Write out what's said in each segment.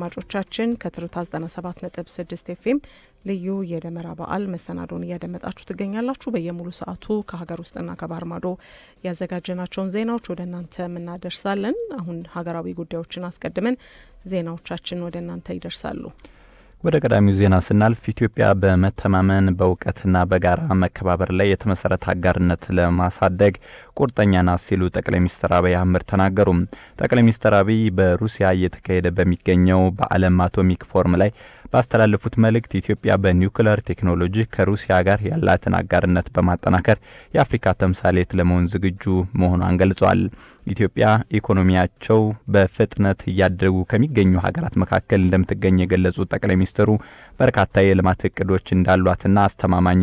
አድማጮቻችን ከትርታ 97.6 ኤፍኤም ልዩ የደመራ በዓል መሰናዶን እያደመጣችሁ ትገኛላችሁ። በየሙሉ ሰዓቱ ከሀገር ውስጥና ከባህር ማዶ ያዘጋጀናቸውን ዜናዎች ወደ እናንተ እናደርሳለን። አሁን ሀገራዊ ጉዳዮችን አስቀድመን ዜናዎቻችን ወደ እናንተ ይደርሳሉ። ወደ ቀዳሚው ዜና ስናልፍ ኢትዮጵያ በመተማመን በእውቀትና በጋራ መከባበር ላይ የተመሰረተ አጋርነት ለማሳደግ ቁርጠኛ ናት ሲሉ ጠቅላይ ሚኒስትር አብይ አህመድ ተናገሩ። ጠቅላይ ሚኒስትር አብይ በሩሲያ እየተካሄደ በሚገኘው በዓለም አቶሚክ ፎረም ላይ ባስተላለፉት መልእክት ኢትዮጵያ በኒውክሌር ቴክኖሎጂ ከሩሲያ ጋር ያላትን አጋርነት በማጠናከር የአፍሪካ ተምሳሌት ለመሆን ዝግጁ መሆኗን ገልጸዋል። ኢትዮጵያ ኢኮኖሚያቸው በፍጥነት እያደጉ ከሚገኙ ሀገራት መካከል እንደምትገኝ የገለጹት ጠቅላይ ሚኒስትሩ በርካታ የልማት እቅዶች እንዳሏትና አስተማማኝ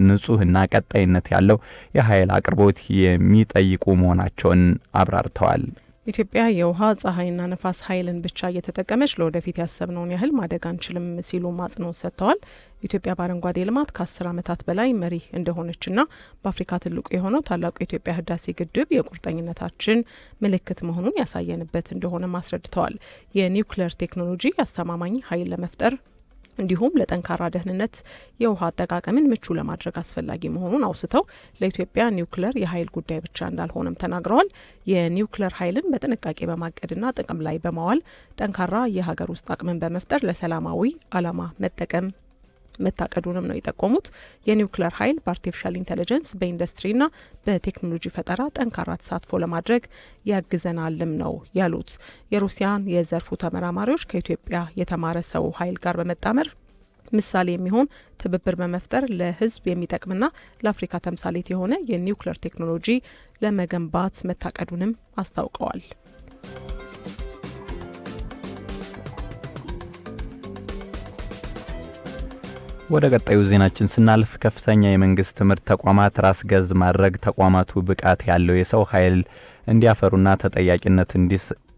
ንጹህና ቀጣይነት ያለው የኃይል አቅርቦት የሚጠይቁ መሆናቸውን አብራርተዋል። ኢትዮጵያ የውሃ ፀሐይና ነፋስ ኃይልን ብቻ እየተጠቀመች ለወደፊት ያሰብነውን ያህል ማደግ አንችልም ሲሉ አጽንኦት ሰጥተዋል። ኢትዮጵያ በአረንጓዴ ልማት ከ10 ዓመታት በላይ መሪ እንደሆነችና በአፍሪካ ትልቁ የሆነው ታላቁ የኢትዮጵያ ህዳሴ ግድብ የቁርጠኝነታችን ምልክት መሆኑን ያሳየንበት እንደሆነ አስረድተዋል። የኒውክሌር ቴክኖሎጂ አስተማማኝ ኃይል ለመፍጠር እንዲሁም ለጠንካራ ደህንነት የውሃ አጠቃቀምን ምቹ ለማድረግ አስፈላጊ መሆኑን አውስተው ለኢትዮጵያ ኒውክሌር የኃይል ጉዳይ ብቻ እንዳልሆነም ተናግረዋል። የኒውክሌር ኃይልን በጥንቃቄ በማቀድና ጥቅም ላይ በማዋል ጠንካራ የሀገር ውስጥ አቅምን በመፍጠር ለሰላማዊ ዓላማ መጠቀም መታቀዱንም ነው የጠቆሙት። የኒውክሌር ኃይል በአርቲፊሻል ኢንተለጀንስ በኢንዱስትሪና በቴክኖሎጂ ፈጠራ ጠንካራ ተሳትፎ ለማድረግ ያግዘናልም ነው ያሉት። የሩሲያን የዘርፉ ተመራማሪዎች ከኢትዮጵያ የተማረ ሰው ኃይል ጋር በመጣመር ምሳሌ የሚሆን ትብብር በመፍጠር ለህዝብ የሚጠቅምና ለአፍሪካ ተምሳሌት የሆነ የኒውክሌር ቴክኖሎጂ ለመገንባት መታቀዱንም አስታውቀዋል። ወደ ቀጣዩ ዜናችን ስናልፍ ከፍተኛ የመንግስት ትምህርት ተቋማት ራስ ገዝ ማድረግ ተቋማቱ ብቃት ያለው የሰው ኃይል እንዲያፈሩና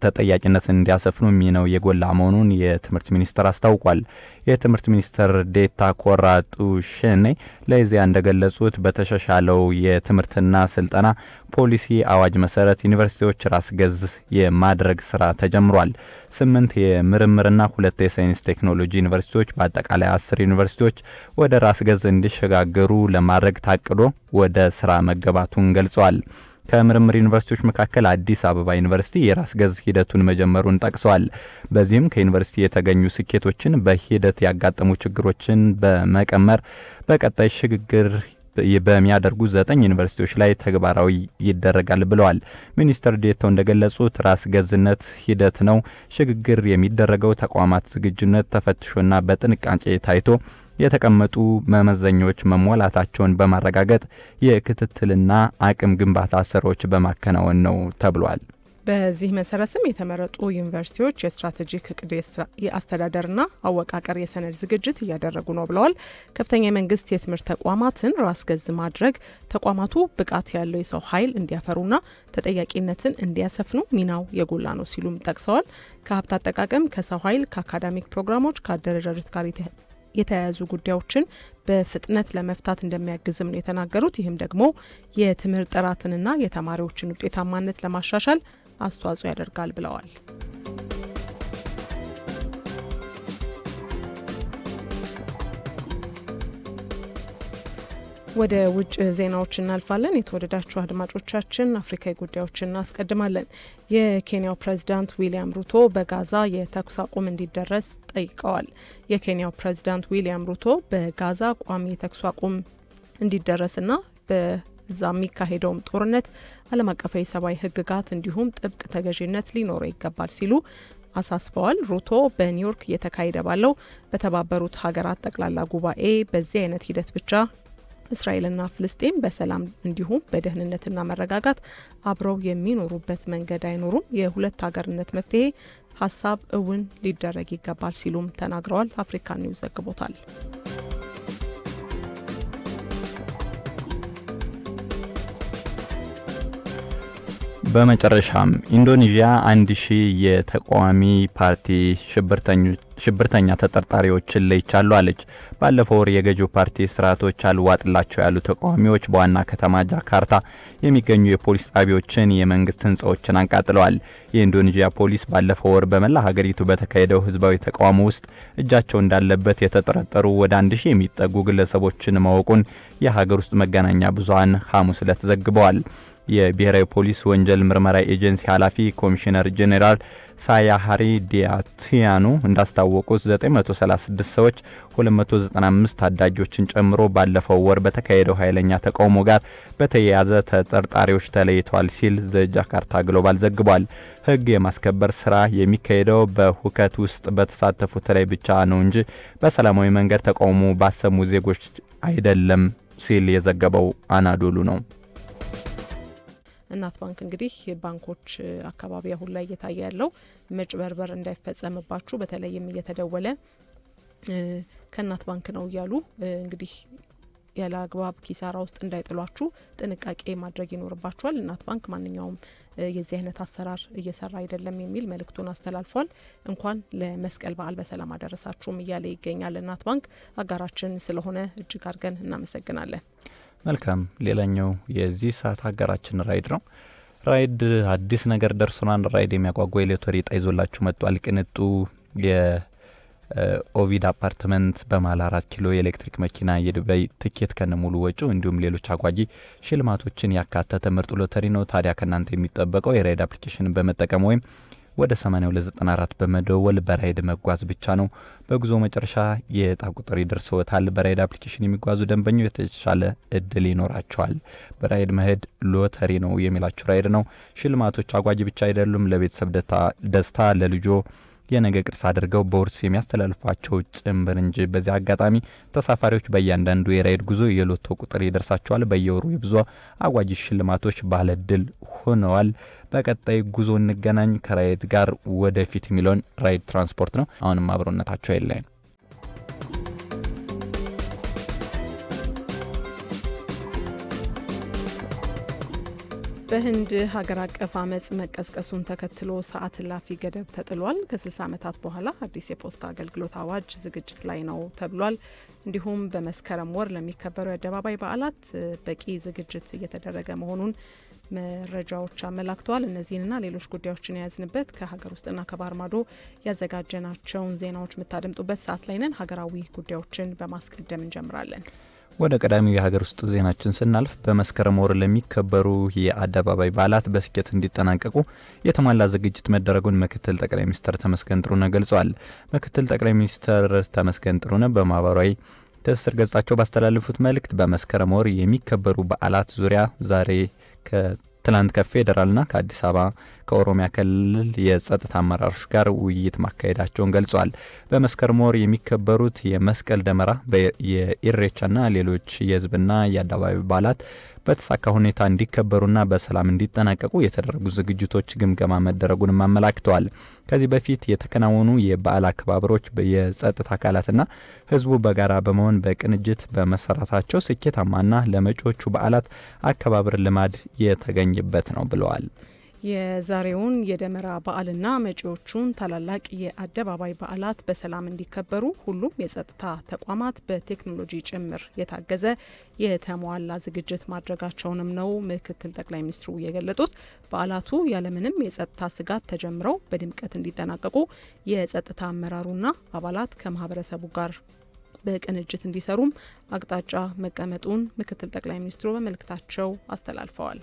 ተጠያቂነትን እንዲያሰፍኑ ሚናው የጎላ መሆኑን የትምህርት ሚኒስቴር አስታውቋል። የትምህርት ሚኒስትር ዴኤታ ኮራ ጡሸኔ ለኢዜአ እንደገለጹት በተሻሻለው የትምህርትና ስልጠና ፖሊሲ አዋጅ መሰረት ዩኒቨርሲቲዎች ራስ ገዝ የማድረግ ስራ ተጀምሯል። 8 የምርምርና 2 የሳይንስ ቴክኖሎጂ ዩኒቨርሲቲዎች በአጠቃላይ 10 ዩኒቨርሲቲዎች ወደ ራስ ገዝ እንዲሸጋገሩ ለማድረግ ታቅዶ ወደ ስራ መገባቱን ገልጸዋል። ከምርምር ዩኒቨርሲቲዎች መካከል አዲስ አበባ ዩኒቨርሲቲ የራስ ገዝ ሂደቱን መጀመሩን ጠቅሰዋል። በዚህም ከዩኒቨርሲቲ የተገኙ ስኬቶችን በሂደት ያጋጠሙ ችግሮችን በመቀመር በቀጣይ ሽግግር በሚያደርጉ 9 ዩኒቨርሲቲዎች ላይ ተግባራዊ ይደረጋል ብለዋል። ሚኒስትር ዴኤታው እንደገለጹት ራስ ገዝነት ሂደት ነው። ሽግግር የሚደረገው ተቋማት ዝግጁነት ተፈትሾና በጥንቃቄ ታይቶ የተቀመጡ መመዘኛዎች መሟላታቸውን በማረጋገጥ የክትትልና አቅም ግንባታ ስራዎች በማከናወን ነው ተብሏል። በዚህ መሰረትም የተመረጡ ዩኒቨርሲቲዎች የስትራቴጂክ እቅድ የአስተዳደርና አወቃቀር የሰነድ ዝግጅት እያደረጉ ነው ብለዋል። ከፍተኛ የመንግስት የትምህርት ተቋማትን ራስ ገዝ ማድረግ ተቋማቱ ብቃት ያለው የሰው ኃይል እንዲያፈሩና ተጠያቂነትን እንዲያሰፍኑ ሚናው የጎላ ነው ሲሉም ጠቅሰዋል። ከሀብት አጠቃቀም፣ ከሰው ኃይል፣ ከአካዳሚክ ፕሮግራሞች፣ ከአደረጃጀት ጋር የተያያዙ ጉዳዮችን በፍጥነት ለመፍታት እንደሚያግዝም ነው የተናገሩት። ይህም ደግሞ የትምህርት ጥራትንና የተማሪዎችን ውጤታማነት ለማሻሻል አስተዋጽኦ ያደርጋል ብለዋል። ወደ ውጭ ዜናዎች እናልፋለን። የተወደዳችሁ አድማጮቻችን አፍሪካዊ ጉዳዮችን እናስቀድማለን። የኬንያው ፕሬዝዳንት ዊሊያም ሩቶ በጋዛ የተኩስ አቁም እንዲደረስ ጠይቀዋል። የኬንያው ፕሬዝዳንት ዊሊያም ሩቶ በጋዛ ቋሚ የተኩስ አቁም እንዲደረስና በዛ የሚካሄደውም ጦርነት ዓለም አቀፋዊ ሰብአዊ ሕግጋት እንዲሁም ጥብቅ ተገዥነት ሊኖረው ይገባል ሲሉ አሳስበዋል። ሩቶ በኒውዮርክ እየተካሄደ ባለው በተባበሩት ሀገራት ጠቅላላ ጉባኤ በዚህ አይነት ሂደት ብቻ እስራኤልና ፍልስጤም በሰላም እንዲሁም በደህንነትና መረጋጋት አብረው የሚኖሩበት መንገድ አይኖሩም፣ የሁለት ሀገርነት መፍትሄ ሀሳብ እውን ሊደረግ ይገባል ሲሉም ተናግረዋል። አፍሪካ ኒውስ ዘግቦታል። በመጨረሻም ኢንዶኔዥያ 1000 የተቃዋሚ ፓርቲ ሽብርተኛ ተጠርጣሪዎችን ለይቻሉ አለች። ባለፈው ወር የገዢው ፓርቲ ስርዓቶች አልዋጥላቸው ያሉ ተቃዋሚዎች በዋና ከተማ ጃካርታ የሚገኙ የፖሊስ ጣቢያዎችን፣ የመንግስት ህንጻዎችን አቃጥለዋል። የኢንዶኔዥያ ፖሊስ ባለፈው ወር በመላ ሀገሪቱ በተካሄደው ህዝባዊ ተቃውሞ ውስጥ እጃቸው እንዳለበት የተጠረጠሩ ወደ 1000 የሚጠጉ ግለሰቦችን ማወቁን የሀገር ውስጥ መገናኛ ብዙሃን ሐሙስ ዕለት ዘግበዋል። የብሔራዊ ፖሊስ ወንጀል ምርመራ ኤጀንሲ ኃላፊ ኮሚሽነር ጄኔራል ሳያሃሪ ዲያቲያኑ እንዳስታወቁት 936 ሰዎች 295 ታዳጊዎችን ጨምሮ ባለፈው ወር በተካሄደው ኃይለኛ ተቃውሞ ጋር በተያያዘ ተጠርጣሪዎች ተለይተዋል ሲል ዘጃካርታ ግሎባል ዘግቧል። ህግ የማስከበር ስራ የሚካሄደው በሁከት ውስጥ በተሳተፉት ላይ ብቻ ነው እንጂ በሰላማዊ መንገድ ተቃውሞ ባሰሙ ዜጎች አይደለም ሲል የዘገበው አናዶሉ ነው። እናት ባንክ እንግዲህ ባንኮች አካባቢ አሁን ላይ እየታየ ያለው መጭበርበር እንዳይፈጸምባችሁ በተለይም እየተደወለ ከእናት ባንክ ነው እያሉ እንግዲህ ያለ አግባብ ኪሳራ ውስጥ እንዳይጥሏችሁ ጥንቃቄ ማድረግ ይኖርባችኋል። እናት ባንክ ማንኛውም የዚህ አይነት አሰራር እየሰራ አይደለም የሚል መልእክቱን አስተላልፏል። እንኳን ለመስቀል በዓል በሰላም አደረሳችሁም እያለ ይገኛል። እናት ባንክ አጋራችን ስለሆነ እጅግ አድርገን እናመሰግናለን። መልካም። ሌላኛው የዚህ ሰዓት ሀገራችን ራይድ ነው። ራይድ አዲስ ነገር ደርሶናል። ራይድ የሚያጓጓ የሎተሪ ዕጣ ይዞላችሁ መጥቷል። ቅንጡ የኦቪድ አፓርትመንት በማል 4 ኪሎ የኤሌክትሪክ መኪና የዱባይ ትኬት ከነ ሙሉ ወጪው እንዲሁም ሌሎች አጓጊ ሽልማቶችን ያካተተ ምርጥ ሎተሪ ነው። ታዲያ ከናንተ የሚጠበቀው የራይድ አፕሊኬሽንን በመጠቀም ወይም ወደ 8294 በመደወል በራይድ መጓዝ ብቻ ነው። በጉዞ መጨረሻ የዕጣ ቁጥር ይደርሰዎታል። በራይድ አፕሊኬሽን የሚጓዙ ደንበኞች የተሻለ እድል ይኖራቸዋል። በራይድ መሄድ ሎተሪ ነው የሚላችሁ ራይድ ነው። ሽልማቶች አጓጊ ብቻ አይደሉም። ለቤተሰብ ደስታ ለልጆ የነገ ቅርስ አድርገው በውርስ የሚያስተላልፏቸው ጭምር እንጂ። በዚህ አጋጣሚ ተሳፋሪዎች በእያንዳንዱ የራይድ ጉዞ የሎቶ ቁጥር ይደርሳቸዋል። በየወሩ የብዙ አጓጊ ሽልማቶች ባለድል ሆነዋል። በቀጣይ ጉዞ እንገናኝ። ከራይድ ጋር ወደፊት የሚለውን ራይድ ትራንስፖርት ነው። አሁንም አብሮነታቸው የለም። በህንድ ሀገር አቀፍ አመጽ መቀስቀሱን ተከትሎ ሰዓት እላፊ ገደብ ተጥሏል። ከ60 ዓመታት በኋላ አዲስ የፖስታ አገልግሎት አዋጅ ዝግጅት ላይ ነው ተብሏል። እንዲሁም በመስከረም ወር ለሚከበሩ የአደባባይ በዓላት በቂ ዝግጅት እየተደረገ መሆኑን መረጃዎች አመላክተዋል። እነዚህንና ሌሎች ጉዳዮችን የያዝንበት ከሀገር ውስጥና ከባህር ማዶ ያዘጋጀናቸውን ዜናዎች የምታደምጡበት ሰዓት ላይ ነን። ሀገራዊ ጉዳዮችን በማስቀደም እንጀምራለን። ወደ ቀዳሚው የሀገር ውስጥ ዜናችን ስናልፍ በመስከረም ወር ለሚከበሩ የአደባባይ በዓላት በስኬት እንዲጠናቀቁ የተሟላ ዝግጅት መደረጉን ምክትል ጠቅላይ ሚኒስትር ተመስገን ጥሩነህ ገልጸዋል። ምክትል ጠቅላይ ሚኒስትር ተመስገን ጥሩነህ በማህበራዊ ትስስር ገጻቸው ባስተላለፉት መልእክት በመስከረም ወር የሚከበሩ በዓላት ዙሪያ ዛሬ ትላንት ከፌዴራልና ከአዲስ አበባ ከኦሮሚያ ክልል የጸጥታ አመራሮች ጋር ውይይት ማካሄዳቸውን ገልጸዋል። በመስከረም ወር የሚከበሩት የመስቀል ደመራ፣ የኢሬቻና ሌሎች የህዝብና የአደባባይ በዓላት በተሳካ ሁኔታ እንዲከበሩና በሰላም እንዲጠናቀቁ የተደረጉ ዝግጅቶች ግምገማ መደረጉንም አመላክተዋል። ከዚህ በፊት የተከናወኑ የበዓል አከባበሮች የጸጥታ አካላትና ህዝቡ በጋራ በመሆን በቅንጅት በመሰራታቸው ስኬታማና ለመጪዎቹ በዓላት አከባበር ልማድ የተገኘበት ነው ብለዋል። የዛሬውን የደመራ በዓልና መጪዎቹን ታላላቅ የአደባባይ በዓላት በሰላም እንዲከበሩ ሁሉም የጸጥታ ተቋማት በቴክኖሎጂ ጭምር የታገዘ የተሟላ ዝግጅት ማድረጋቸውንም ነው ምክትል ጠቅላይ ሚኒስትሩ የገለጡት። በዓላቱ ያለምንም የጸጥታ ስጋት ተጀምረው በድምቀት እንዲጠናቀቁ የጸጥታ አመራሩና አባላት ከማህበረሰቡ ጋር በቅንጅት እንዲሰሩም አቅጣጫ መቀመጡን ምክትል ጠቅላይ ሚኒስትሩ በመልእክታቸው አስተላልፈዋል።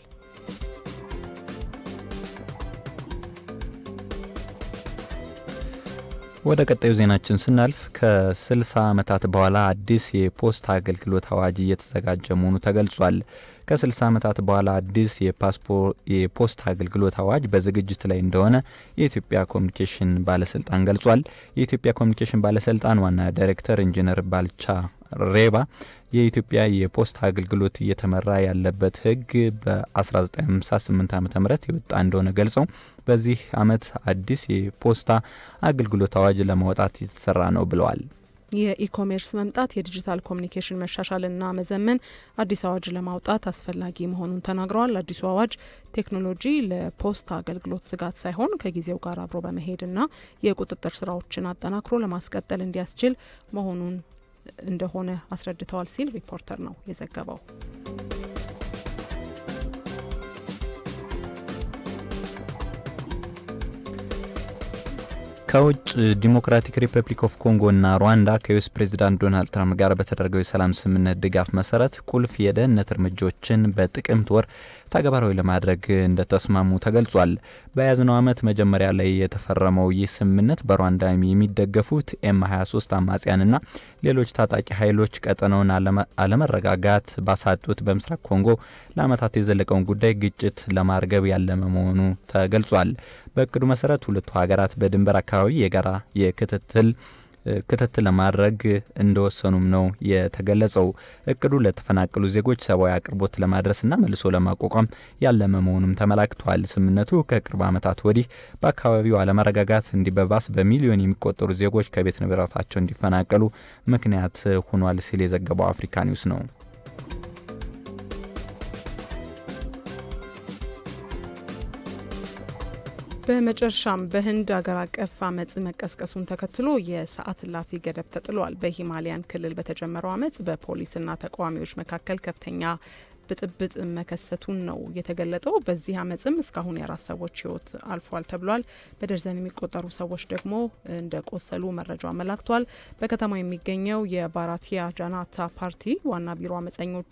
ወደ ቀጣዩ ዜናችን ስናልፍ ከ60 ዓመታት በኋላ አዲስ የፖስታ አገልግሎት አዋጅ እየተዘጋጀ መሆኑ ተገልጿል። ከ60 ዓመታት በኋላ አዲስ የፖስታ አገልግሎት አዋጅ በዝግጅት ላይ እንደሆነ የኢትዮጵያ ኮሚኒኬሽን ባለስልጣን ገልጿል። የኢትዮጵያ ኮሚኒኬሽን ባለስልጣን ዋና ዳይሬክተር ኢንጂነር ባልቻ ሬባ የኢትዮጵያ የፖስታ አገልግሎት እየተመራ ያለበት ሕግ በ1958 ዓ.ም የወጣ እንደሆነ ገልጸው በዚህ ዓመት አዲስ የፖስታ አገልግሎት አዋጅ ለማውጣት የተሰራ ነው ብለዋል። የኢኮሜርስ መምጣት የዲጂታል ኮሚኒኬሽን መሻሻልና መዘመን አዲስ አዋጅ ለማውጣት አስፈላጊ መሆኑን ተናግረዋል። አዲሱ አዋጅ ቴክኖሎጂ ለፖስታ አገልግሎት ስጋት ሳይሆን ከጊዜው ጋር አብሮ በመሄድና የቁጥጥር ስራዎችን አጠናክሮ ለማስቀጠል እንዲያስችል መሆኑን እንደሆነ አስረድተዋል ሲል ሪፖርተር ነው የዘገበው። ከውጭ ዲሞክራቲክ ሪፐብሊክ ኦፍ ኮንጎና ሩዋንዳ ከዩኤስ ፕሬዚዳንት ዶናልድ ትራምፕ ጋር በተደረገው የሰላም ስምምነት ድጋፍ መሰረት ቁልፍ የደህንነት እርምጃዎችን በጥቅምት ወር ተግባራዊ ለማድረግ እንደተስማሙ ተገልጿል። በያዝነው ዓመት መጀመሪያ ላይ የተፈረመው ይህ ስምምነት በሩዋንዳ የሚደገፉት ኤም23 አማጽያንና ሌሎች ታጣቂ ኃይሎች ቀጠናውን አለመረጋጋት ባሳጡት በምስራቅ ኮንጎ ለዓመታት የዘለቀውን ጉዳይ ግጭት ለማርገብ ያለመ መሆኑ ተገልጿል። በእቅዱ መሰረት ሁለቱ ሀገራት በድንበር አካባቢ የጋራ ክትትል ለማድረግ እንደወሰኑም ነው የተገለጸው። እቅዱ ለተፈናቀሉ ዜጎች ሰብአዊ አቅርቦት ለማድረስና መልሶ ለማቋቋም ያለመ መሆኑም ተመላክቷል። ስምምነቱ ከቅርብ ዓመታት ወዲህ በአካባቢው አለመረጋጋት እንዲበባስ በሚሊዮን የሚቆጠሩ ዜጎች ከቤት ንብረታቸው እንዲፈናቀሉ ምክንያት ሆኗል ሲል የዘገበው አፍሪካ ኒውስ ነው። በመጨረሻም በህንድ አገር አቀፍ አመጽ መቀስቀሱን ተከትሎ የሰዓት እላፊ ገደብ ተጥሏል። በሂማሊያን ክልል በተጀመረው አመጽ በፖሊስና ተቃዋሚዎች መካከል ከፍተኛ ብጥብጥ መከሰቱን ነው የተገለጠው። በዚህ አመጽም እስካሁን የ4 ሰዎች ህይወት አልፏል ተብሏል። በደርዘን የሚቆጠሩ ሰዎች ደግሞ እንደቆሰሉ መረጃው አመላክቷል። በከተማው የሚገኘው የባራቲያ ጃናታ ፓርቲ ዋና ቢሮ አመጸኞች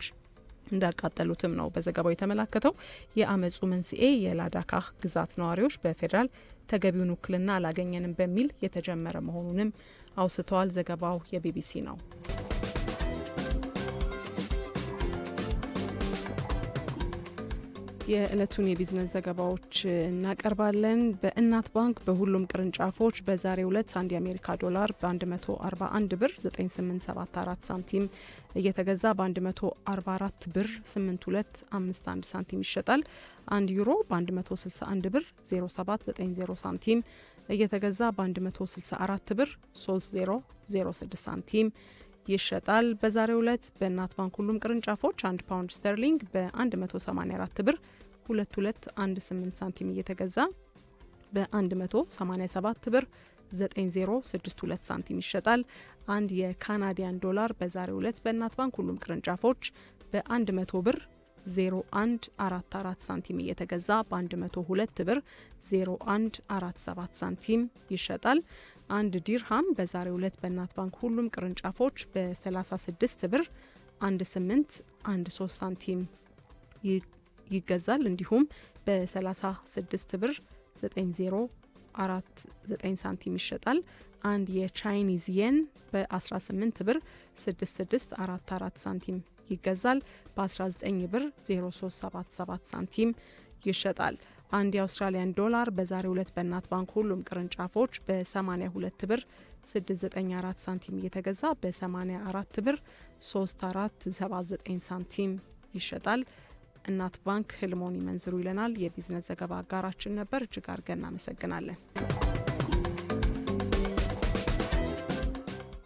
እንዳቃጠሉትም ነው በዘገባው የተመላከተው። የአመጹ መንስኤ የላዳካህ ግዛት ነዋሪዎች በፌዴራል ተገቢውን ውክልና አላገኘንም በሚል የተጀመረ መሆኑንም አውስተዋል። ዘገባው የቢቢሲ ነው። የዕለቱን የቢዝነስ ዘገባዎች እናቀርባለን። በእናት ባንክ በሁሉም ቅርንጫፎች በዛሬው ዕለት አንድ የአሜሪካ ዶላር በ141 ብር 9874 ሳንቲም እየተገዛ በ144 ብር 8251 ሳንቲም ይሸጣል። አንድ ዩሮ በ161 ብር 0790 ሳንቲም እየተገዛ በ164 ብር 3006 ሳንቲም ይሸጣል። በዛሬው ዕለት በእናት ባንክ ሁሉም ቅርንጫፎች 1 ፓውንድ ስተርሊንግ በ184 ብር 2218 ሳንቲም እየተገዛ በ187 ብር 9062 ሳንቲም ይሸጣል። አንድ የካናዲያን ዶላር በዛሬው ዕለት በእናት ባንክ ሁሉም ቅርንጫፎች በ100 ብር 0144 ሳንቲም እየተገዛ በ102 ብር 0147 ሳንቲም ይሸጣል። አንድ ዲርሃም በዛሬው ዕለት በእናት ባንክ ሁሉም ቅርንጫፎች በ36 ብር 1813 ሳንቲም ይገዛል። እንዲሁም በ36 ብር 9049 ሳንቲም ይሸጣል። አንድ የቻይኒዝ የን በ18 ብር 6644 ሳንቲም ይገዛል። በ19 ብር 0377 ሳንቲም ይሸጣል። አንድ የአውስትራሊያን ዶላር በዛሬው ዕለት በእናት ባንክ ሁሉም ቅርንጫፎች በ82 ብር 694 ሳንቲም እየተገዛ በ84 ብር 3479 ሳንቲም ይሸጣል። እናት ባንክ ህልሞን ይመንዝሩ ይለናል የቢዝነስ ዘገባ አጋራችን ነበር። እጅግ አድርገን እናመሰግናለን።